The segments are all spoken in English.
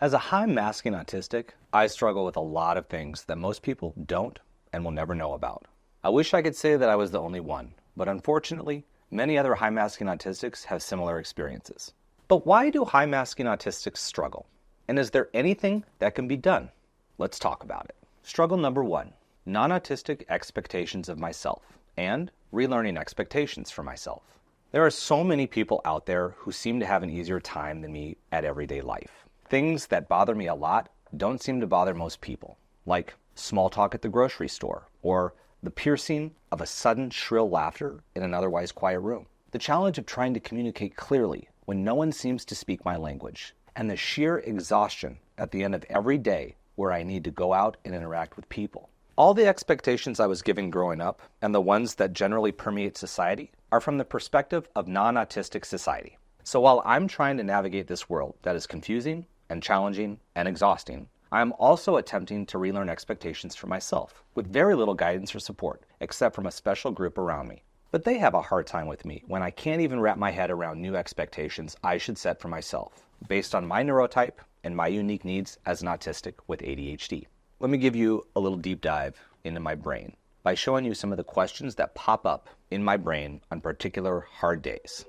As a high-masking autistic, I struggle with a lot of things that most people don't and will never know about. I wish I could say that I was the only one, but unfortunately, many other high-masking autistics have similar experiences. But why do high-masking autistics struggle? And is there anything that can be done? Let's talk about it. Struggle number 1, non-autistic expectations of myself and relearning expectations for myself. There are so many people out there who seem to have an easier time than me at everyday life. Things that bother me a lot don't seem to bother most people, like small talk at the grocery store or the piercing of a sudden shrill laughter in an otherwise quiet room. The challenge of trying to communicate clearly when no one seems to speak my language, and the sheer exhaustion at the end of every day where I need to go out and interact with people. All the expectations I was given growing up, and the ones that generally permeate society, are from the perspective of non-autistic society. So while I'm trying to navigate this world that is confusing and challenging and exhausting, I am also attempting to relearn expectations for myself, with very little guidance or support, except from a special group around me. But they have a hard time with me when I can't even wrap my head around new expectations I should set for myself, based on my neurotype and my unique needs as an autistic with ADHD. Let me give you a little deep dive into my brain by showing you some of the questions that pop up in my brain on particular hard days.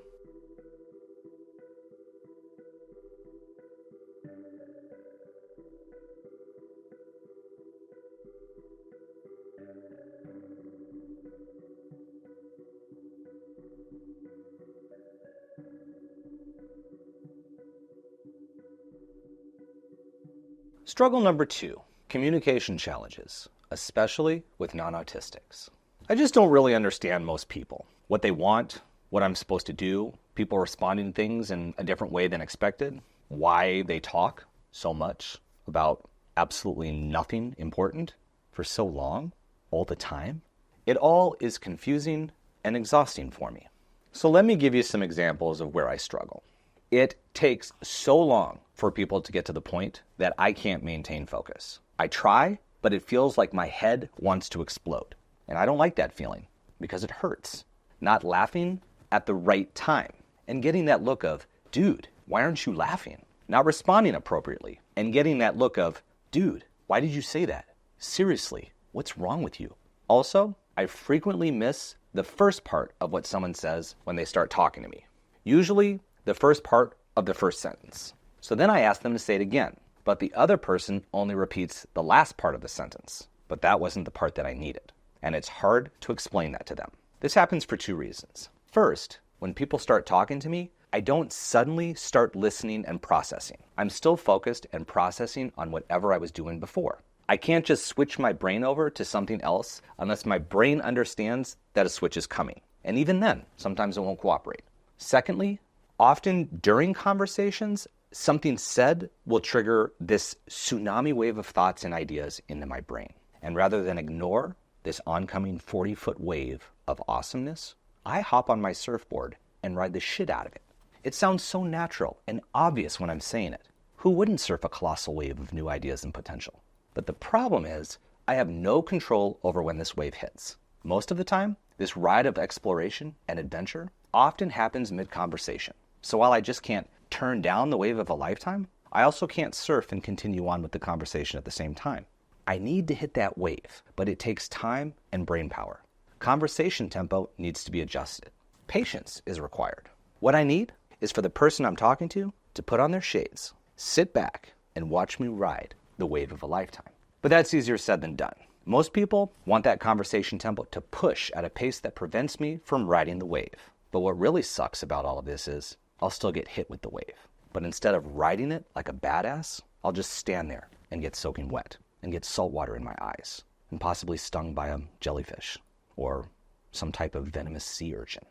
Struggle number 2, communication challenges, especially with non-autistics. I just don't really understand most people, what they want, what I'm supposed to do, people responding to things in a different way than expected, why they talk so much about absolutely nothing important for so long, all the time. It all is confusing and exhausting for me. So let me give you some examples of where I struggle. It takes so long for people to get to the point that I can't maintain focus. I try, but it feels like my head wants to explode. And I don't like that feeling because it hurts. Not laughing at the right time and getting that look of, dude, why aren't you laughing? Not responding appropriately and getting that look of, dude, why did you say that? Seriously, what's wrong with you? Also, I frequently miss the first part of what someone says when they start talking to me. Usually, the first part of the first sentence. So then I ask them to say it again, but the other person only repeats the last part of the sentence. But that wasn't the part that I needed. And it's hard to explain that to them. This happens for 2 reasons. First, when people start talking to me, I don't suddenly start listening and processing. I'm still focused and processing on whatever I was doing before. I can't just switch my brain over to something else unless my brain understands that a switch is coming. And even then, sometimes it won't cooperate. Secondly, often during conversations, something said will trigger this tsunami wave of thoughts and ideas into my brain. And rather than ignore this oncoming 40-foot wave of awesomeness, I hop on my surfboard and ride the shit out of it. It sounds so natural and obvious when I'm saying it. Who wouldn't surf a colossal wave of new ideas and potential? But the problem is, I have no control over when this wave hits. Most of the time, this ride of exploration and adventure often happens mid-conversation. So while I just can't turn down the wave of a lifetime, I also can't surf and continue on with the conversation at the same time. I need to hit that wave, but it takes time and brain power. Conversation tempo needs to be adjusted. Patience is required. What I need is for the person I'm talking to put on their shades, sit back, and watch me ride the wave of a lifetime. But that's easier said than done. Most people want that conversation tempo to push at a pace that prevents me from riding the wave. But what really sucks about all of this is I'll still get hit with the wave. But instead of riding it like a badass, I'll just stand there and get soaking wet and get salt water in my eyes and possibly stung by a jellyfish or some type of venomous sea urchin.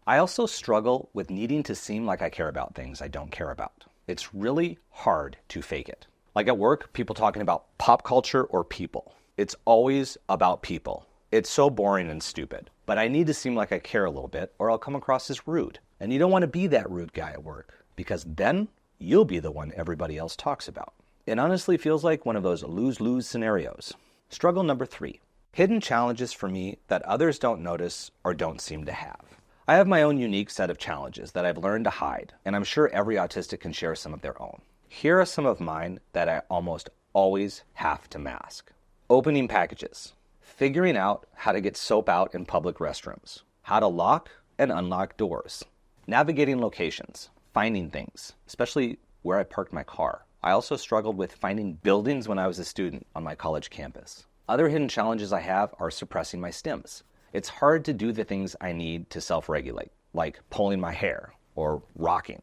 I also struggle with needing to seem like I care about things I don't care about. It's really hard to fake it. Like at work, people talking about pop culture or people. It's always about people. It's so boring and stupid. But I need to seem like I care a little bit or I'll come across as rude. And you don't want to be that rude guy at work because then you'll be the one everybody else talks about. It honestly feels like one of those lose-lose scenarios. Struggle number 3. Hidden challenges for me that others don't notice or don't seem to have. I have my own unique set of challenges that I've learned to hide, and I'm sure every autistic can share some of their own. Here are some of mine that I almost always have to mask. Opening packages, figuring out how to get soap out in public restrooms, how to lock and unlock doors, navigating locations, finding things, especially where I parked my car. I also struggled with finding buildings when I was a student on my college campus. Other hidden challenges I have are suppressing my stims. It's hard to do the things I need to self-regulate, like pulling my hair or rocking.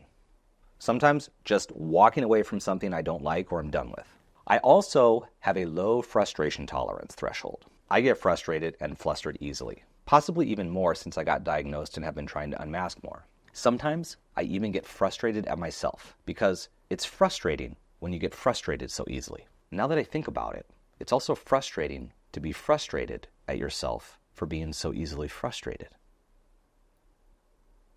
Sometimes just walking away from something I don't like or I'm done with. I also have a low frustration tolerance threshold. I get frustrated and flustered easily, possibly even more since I got diagnosed and have been trying to unmask more. Sometimes I even get frustrated at myself because it's frustrating when you get frustrated so easily. Now that I think about it, it's also frustrating to be frustrated at yourself for being so easily frustrated.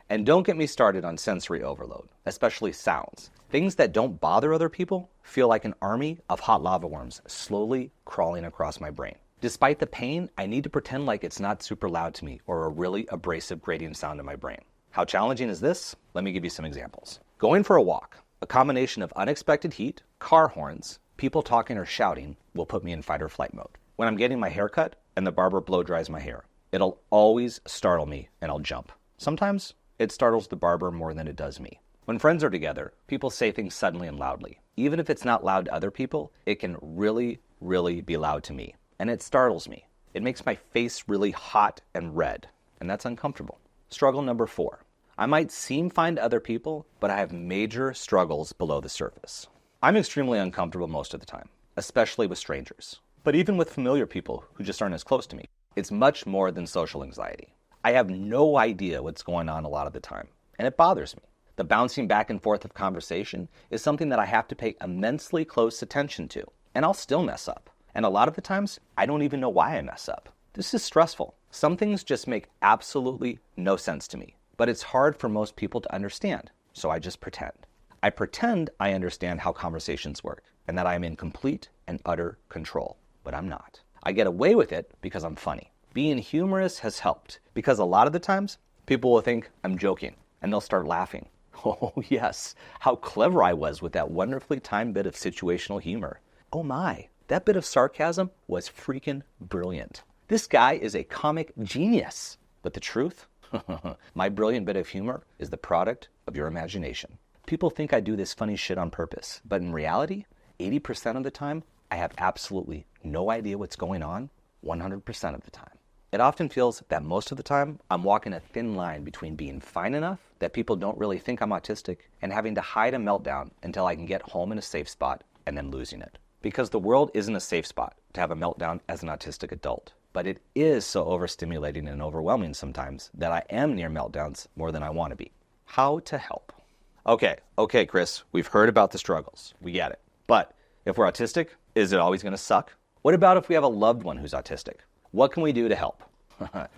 And don't get me started on sensory overload, especially sounds. Things that don't bother other people feel like an army of hot lava worms slowly crawling across my brain. Despite the pain, I need to pretend like it's not super loud to me or a really abrasive grating sound in my brain. How challenging is this? Let me give you some examples. Going for a walk. A combination of unexpected heat, car horns, people talking or shouting will put me in fight or flight mode. When I'm getting my hair cut and the barber blow dries my hair, it'll always startle me and I'll jump. Sometimes it startles the barber more than it does me. When friends are together, people say things suddenly and loudly. Even if it's not loud to other people, it can really be loud to me. And it startles me. It makes my face really hot and red, and that's uncomfortable. Struggle number 4. I might seem fine to other people, but I have major struggles below the surface. I'm extremely uncomfortable most of the time, especially with strangers. But even with familiar people who just aren't as close to me, it's much more than social anxiety. I have no idea what's going on a lot of the time, and it bothers me. The bouncing back and forth of conversation is something that I have to pay immensely close attention to, and I'll still mess up. And a lot of the times, I don't even know why I mess up. This is stressful. Some things just make absolutely no sense to me, but it's hard for most people to understand, so I just pretend. I pretend I understand how conversations work and that I'm in complete and utter control, but I'm not. I get away with it because I'm funny. Being humorous has helped because a lot of the times, people will think I'm joking and they'll start laughing. Oh yes, how clever I was with that wonderfully timed bit of situational humor. Oh my. That bit of sarcasm was freaking brilliant. This guy is a comic genius. But the truth? My brilliant bit of humor is the product of your imagination. People think I do this funny shit on purpose, but in reality, 80% of the time, I have absolutely no idea what's going on 100% of the time. It often feels that most of the time, I'm walking a thin line between being fine enough that people don't really think I'm autistic and having to hide a meltdown until I can get home in a safe spot and then losing it. Because the world isn't a safe spot to have a meltdown as an autistic adult. But it is so overstimulating and overwhelming sometimes that I am near meltdowns more than I want to be. How to help? Okay, Chris, we've heard about the struggles. We get it. But if we're autistic, is it always going to suck? What about if we have a loved one who's autistic? What can we do to help?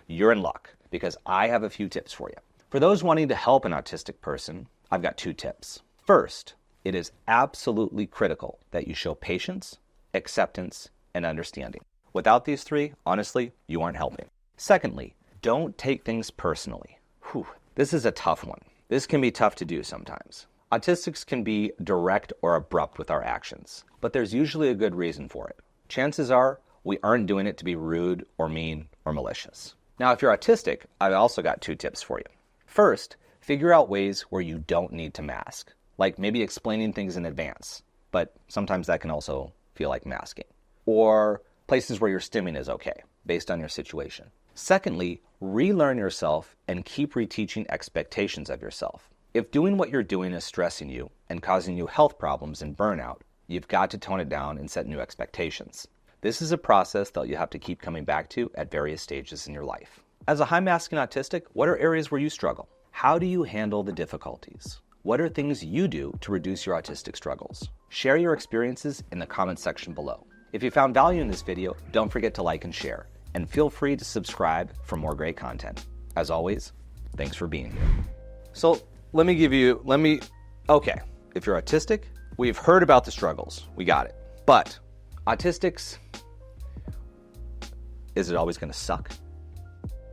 You're in luck, because I have a few tips for you. For those wanting to help an autistic person, I've got 2 tips. First, it is absolutely critical that you show patience, acceptance, and understanding. Without these 3, honestly, you aren't helping. Secondly, don't take things personally. This is a tough one. This can be tough to do sometimes. Autistics can be direct or abrupt with our actions, but there's usually a good reason for it. Chances are we aren't doing it to be rude or mean or malicious. Now, if you're autistic, I've also got 2 tips for you. First, figure out ways where you don't need to mask. Like maybe explaining things in advance, but sometimes that can also feel like masking. Or places where your stimming is okay, based on your situation. Secondly, relearn yourself and keep reteaching expectations of yourself. If doing what you're doing is stressing you and causing you health problems and burnout, you've got to tone it down and set new expectations. This is a process that you have to keep coming back to at various stages in your life. As a high-masking autistic, what are areas where you struggle? How do you handle the difficulties? What are things you do to reduce your autistic struggles? Share your experiences in the comment section below. If you found value in this video, don't forget to like and share, and feel free to subscribe for more great content. As always, thanks for being here. So okay, if you're autistic, we've heard about the struggles, we got it. But autistics, is it always gonna suck?